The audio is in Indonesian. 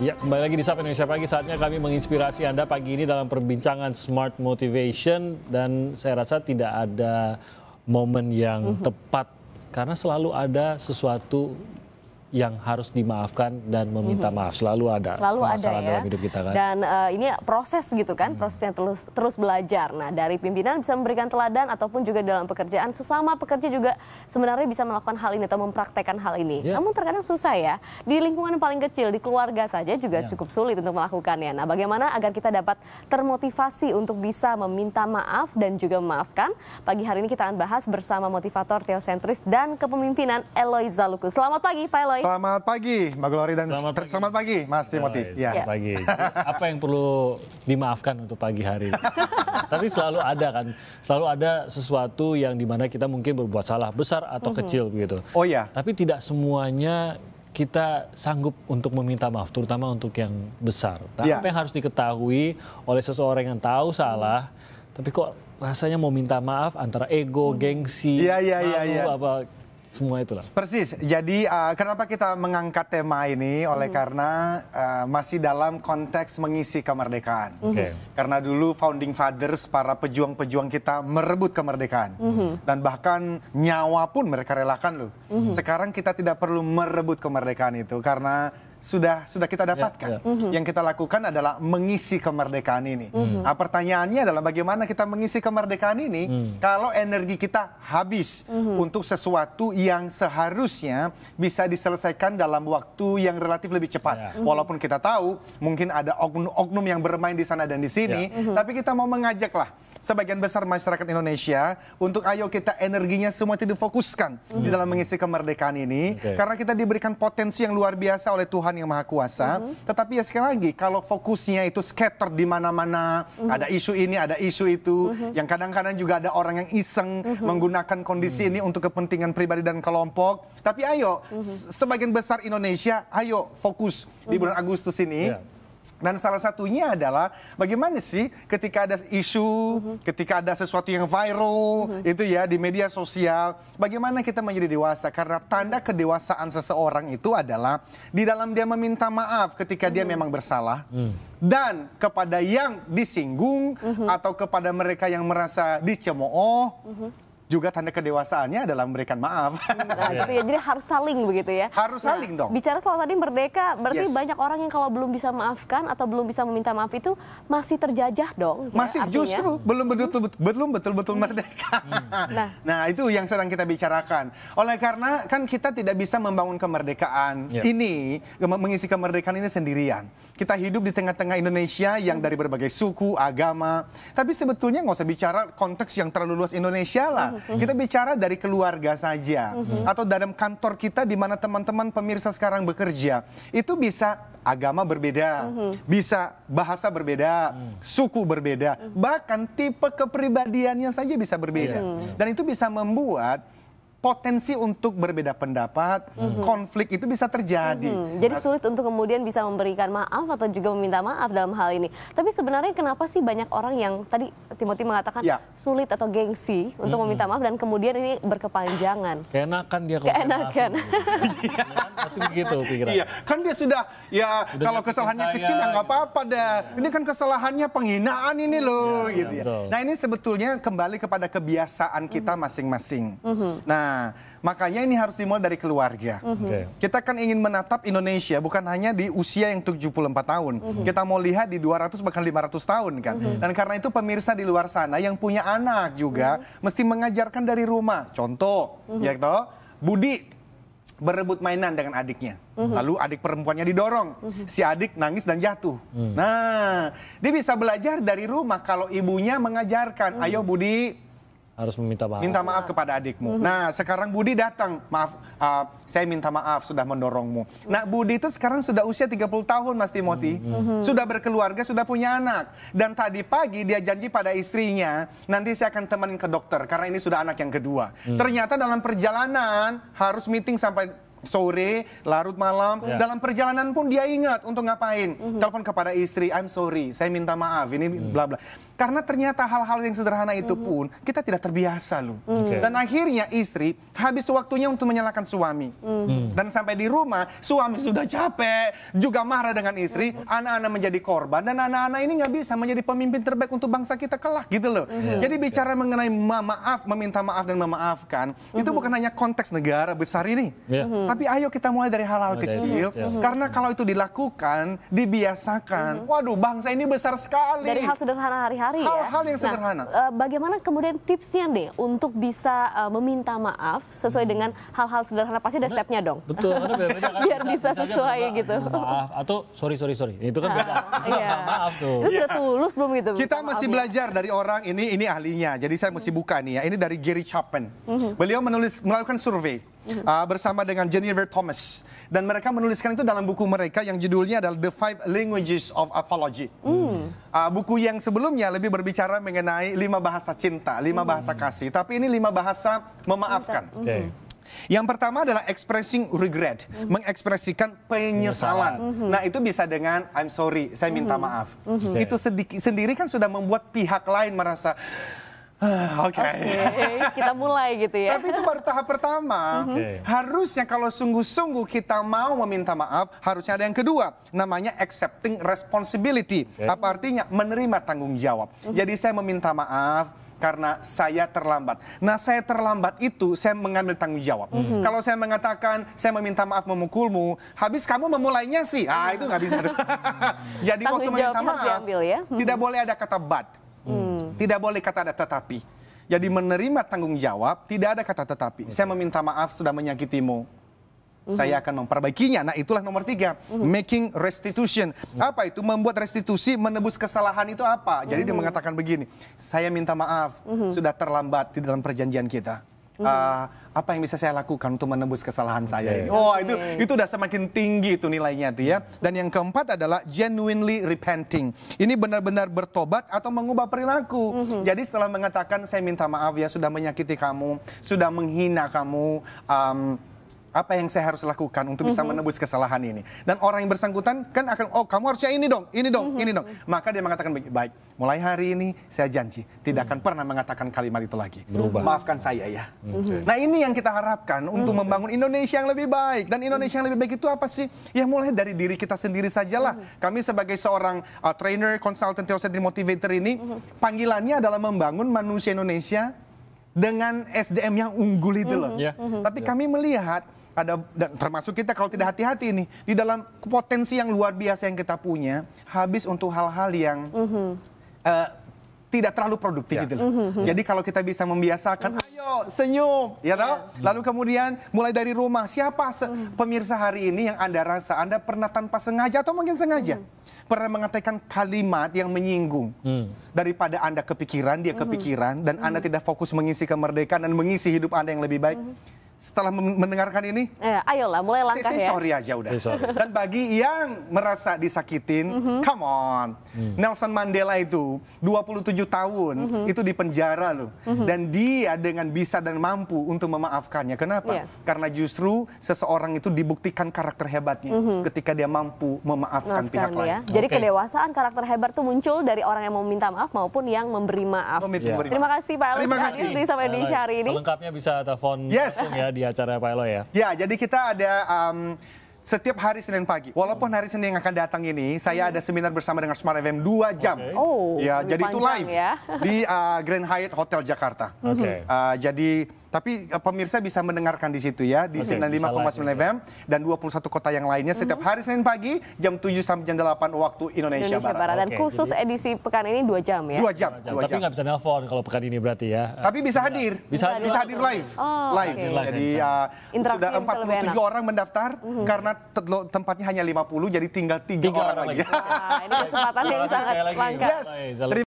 Ya, kembali lagi di Sapa Indonesia Pagi. Saatnya kami menginspirasi Anda pagi ini dalam perbincangan Smart Motivation. Dan saya rasa tidak ada momen yang tepat karena selalu ada sesuatu yang harus dimaafkan dan meminta maaf. Selalu ada masalah ya dalam hidup kita kan. Dan ini proses gitu kan, proses yang terus belajar. Nah, dari pimpinan bisa memberikan teladan ataupun juga dalam pekerjaan, sesama pekerja juga sebenarnya bisa melakukan hal ini atau mempraktekkan hal ini. Namun terkadang susah ya, di lingkungan paling kecil, di keluarga saja juga cukup sulit untuk melakukannya. Nah, bagaimana agar kita dapat termotivasi untuk bisa meminta maaf dan juga memaafkan? Pagi hari ini kita akan bahas bersama motivator teosentris dan kepemimpinan Eloy Zaluku. Selamat pagi Pak Eloy. Selamat pagi Mbak Glory dan selamat pagi Mas Timothy. Selamat pagi. Apa yang perlu dimaafkan untuk pagi hari ini? Tapi selalu ada kan, selalu ada sesuatu yang dimana kita mungkin berbuat salah besar atau kecil begitu. Oh ya. Tapi tidak semuanya kita sanggup untuk meminta maaf, terutama untuk yang besar. Nah, apa yang harus diketahui oleh seseorang yang tahu salah, tapi kok rasanya mau minta maaf antara ego, gengsi, malu, apa semua itulah. Persis. Jadi kenapa kita mengangkat tema ini karena masih dalam konteks mengisi kemerdekaan. Karena dulu founding fathers, para pejuang-pejuang kita merebut kemerdekaan. Dan bahkan nyawa pun mereka relakan loh. Sekarang kita tidak perlu merebut kemerdekaan itu karena sudah kita dapatkan. Yang kita lakukan adalah mengisi kemerdekaan ini. Nah, pertanyaannya adalah bagaimana kita mengisi kemerdekaan ini kalau energi kita habis untuk sesuatu yang seharusnya bisa diselesaikan dalam waktu yang relatif lebih cepat. Walaupun kita tahu mungkin ada oknum-oknum yang bermain di sana dan di sini, tapi kita mau mengajaklah sebagian besar masyarakat Indonesia untuk ayo kita energinya semua itu difokuskan di dalam mengisi kemerdekaan ini. Karena kita diberikan potensi yang luar biasa oleh Tuhan yang Maha Kuasa. Tetapi ya sekali lagi, kalau fokusnya itu scatter di mana-mana, ada isu ini, ada isu itu, yang kadang-kadang juga ada orang yang iseng menggunakan kondisi ini untuk kepentingan pribadi dan kelompok. Tapi ayo, sebagian besar Indonesia, ayo fokus di bulan Agustus ini. Dan salah satunya adalah bagaimana sih ketika ada isu, ketika ada sesuatu yang viral itu ya di media sosial, bagaimana kita menjadi dewasa? Karena tanda kedewasaan seseorang itu adalah di dalam dia meminta maaf ketika dia memang bersalah, dan kepada yang disinggung atau kepada mereka yang merasa dicemooh. Juga tanda kedewasaannya adalah memberikan maaf. Nah, gitu ya. Jadi harus saling begitu ya. Harus saling dong. Bicara soal tadi merdeka, berarti banyak orang yang kalau belum bisa maafkan atau belum bisa meminta maaf itu masih terjajah dong. Masih artinya. Justru belum betul-betul merdeka. Nah, itu yang sedang kita bicarakan. Oleh karena kan kita tidak bisa membangun kemerdekaan ini, mengisi kemerdekaan ini sendirian. Kita hidup di tengah-tengah Indonesia yang dari berbagai suku, agama. Tapi sebetulnya nggak usah bicara konteks yang terlalu luas Indonesia lah. Kita bicara dari keluarga saja, atau dalam kantor kita di mana teman-teman pemirsa sekarang bekerja. Itu bisa agama berbeda, bisa bahasa berbeda, suku berbeda, bahkan tipe kepribadiannya saja bisa berbeda. Dan itu bisa membuat potensi untuk berbeda pendapat, konflik itu bisa terjadi. Jadi sulit untuk kemudian bisa memberikan maaf atau juga meminta maaf dalam hal ini. Tapi sebenarnya kenapa sih banyak orang yang tadi Timothy mengatakan sulit atau gengsi untuk meminta maaf dan kemudian ini berkepanjangan? Keenakan dia kalau keenakan. Pasti begitu pikiran. Iya, kan dia sudah kalau kesalahannya kecil ya nggak apa-apa dah. Ini kan kesalahannya penghinaan ini loh, gitu ya. Nah, ini sebetulnya kembali kepada kebiasaan kita masing-masing. Nah, makanya ini harus dimulai dari keluarga. Kita kan ingin menatap Indonesia bukan hanya di usia yang 74 tahun. Kita mau lihat di 200 bahkan 500 tahun kan. Dan karena itu pemirsa di luar sana yang punya anak juga mesti mengajarkan dari rumah. Contoh, ya toh, Budi berebut mainan dengan adiknya. Lalu adik perempuannya didorong. Si adik nangis dan jatuh. Nah, dia bisa belajar dari rumah kalau ibunya mengajarkan, ayo Budi, harus meminta maaf. Minta maaf kepada adikmu. Nah, sekarang Budi datang. Maaf, saya minta maaf sudah mendorongmu. Nah, Budi itu sekarang sudah usia 30 tahun, Mas Timothy. Sudah berkeluarga, sudah punya anak. Dan tadi pagi dia janji pada istrinya, nanti saya akan temenin ke dokter, karena ini sudah anak yang kedua. Ternyata dalam perjalanan harus meeting sampai sore, larut malam. Dalam perjalanan pun dia ingat untuk ngapain. Telepon kepada istri, I'm sorry, saya minta maaf, ini bla bla. Karena ternyata hal-hal yang sederhana itu pun kita tidak terbiasa loh. Dan akhirnya istri habis waktunya untuk menyalahkan suami. Dan sampai di rumah suami sudah capek, juga marah dengan istri, anak-anak menjadi korban. Dan anak-anak ini nggak bisa menjadi pemimpin terbaik untuk bangsa kita kelak gitu loh. Jadi bicara mengenai maaf, meminta maaf dan memaafkan, itu bukan hanya konteks negara besar ini. Tapi ayo kita mulai dari hal-hal kecil. Karena kalau itu dilakukan, dibiasakan, waduh bangsa ini besar sekali. Dari hal sederhana hari-hari. Hal-hal yang sederhana. Bagaimana kemudian tipsnya deh untuk bisa meminta maaf sesuai dengan hal-hal sederhana, pasti ada stepnya dong. Betul, karena beda-beda kan. Biar bisa sesuai gitu. Maaf atau sorry. Itu kan beda. Maaf tuh. Itu sudah tulus belum gitu? Kita masih belajar dari orang ini ahlinya. Jadi saya mesti buka nih ya. Ini dari Gary Chapman. Beliau melakukan survei bersama dengan Jennifer Thomas. Dan mereka menuliskan itu dalam buku mereka yang judulnya adalah The 5 Languages of Apology. Buku yang sebelumnya lebih berbicara mengenai 5 bahasa cinta, 5 bahasa kasih. Tapi ini 5 bahasa memaafkan. Yang pertama adalah expressing regret, mengekspresikan penyesalan. Nah itu bisa dengan I'm sorry, saya minta maaf. Itu sendiri kan sudah membuat pihak lain merasa Oke, kita mulai gitu ya. Tapi itu baru tahap pertama. Harusnya kalau sungguh-sungguh kita mau meminta maaf, harusnya ada yang kedua, namanya accepting responsibility. Apa artinya? Menerima tanggung jawab. Jadi saya meminta maaf karena saya terlambat. Nah, saya terlambat itu saya mengambil tanggung jawab. Kalau saya mengatakan saya meminta maaf memukulmu, habis kamu memulainya sih, itu nggak bisa. Jadi waktu meminta maaf, tidak boleh ada kata but. Tidak boleh kata ada tetapi. Jadi menerima tanggung jawab, tidak ada kata tetapi. Saya meminta maaf sudah menyakitimu. Saya akan memperbaikinya. Nah itulah nomor 3, making restitution. Apa itu? Membuat restitusi, menebus kesalahan itu apa? Jadi dia mengatakan begini, saya minta maaf, sudah terlambat di dalam perjanjian kita. Apa yang bisa saya lakukan untuk menebus kesalahan saya ini? Oh itu udah semakin tinggi itu nilainya tuh ya. Dan yang keempat adalah genuinely repenting. Ini benar-benar bertobat atau mengubah perilaku. Jadi setelah mengatakan saya minta maaf ya sudah menyakiti kamu, sudah menghina kamu, apa yang saya harus lakukan untuk bisa menebus kesalahan ini. Dan orang yang bersangkutan kan akan, oh kamu harusnya ini dong. Maka dia mengatakan, baik, mulai hari ini saya janji tidak akan pernah mengatakan kalimat itu lagi. Berubah. Maafkan saya ya. Nah ini yang kita harapkan untuk membangun Indonesia yang lebih baik. Dan Indonesia yang lebih baik itu apa sih? Ya mulai dari diri kita sendiri sajalah. Kami sebagai seorang trainer, consultant, teocentric motivator ini, panggilannya adalah membangun manusia Indonesia dengan SDM yang unggul itu loh. Tapi kami melihat ada, termasuk kita kalau tidak hati-hati nih, di dalam potensi yang luar biasa yang kita punya, habis untuk hal-hal yang tidak terlalu produktif gitu loh. Jadi kalau kita bisa membiasakan, ayo senyum, ya toh? Lalu kemudian mulai dari rumah, siapa pemirsa hari ini yang Anda rasa Anda pernah tanpa sengaja atau mungkin sengaja pernah mengatakan kalimat yang menyinggung, daripada Anda kepikiran, dia kepikiran, dan Anda tidak fokus mengisi kemerdekaan dan mengisi hidup Anda yang lebih baik. Setelah mendengarkan ini, ayolah mulai langkah ya. Sorry aja udah. Dan bagi yang merasa disakitin, come on. Nelson Mandela itu 27 tahun itu di penjara loh. Dan dia dengan bisa dan mampu untuk memaafkannya. Kenapa? Karena justru seseorang itu dibuktikan karakter hebatnya ketika dia mampu memaafkan pihak lain. Jadi kedewasaan karakter hebat itu muncul dari orang yang mau minta maaf maupun yang memberi maaf. Terima kasih Pak Elo sudah hadir di Sapa Indonesia hari ini. Selengkapnya bisa telepon langsung ya di acara Pak Elo ya. Ya, jadi kita ada setiap hari Senin pagi. Walaupun hari Senin yang akan datang ini, saya ada seminar bersama dengan Smart FM 2 jam. Ya, jadi itu live ya. Di Grand Hyatt Hotel Jakarta. Jadi tapi pemirsa bisa mendengarkan di situ ya, di 95,9 FM dan 21 kota yang lainnya setiap hari Senin pagi jam 7 sampai jam 8 waktu Indonesia Barat. Dan khusus edisi pekan ini 2 jam ya. 2 jam. Tapi nggak bisa nelpon kalau pekan ini berarti ya. Tapi bisa hadir. Bisa hadir live. Jadi sudah 47 orang mendaftar karena tempatnya hanya 50, jadi tinggal 3 orang lagi. Ini kesempatan yang sangat langka.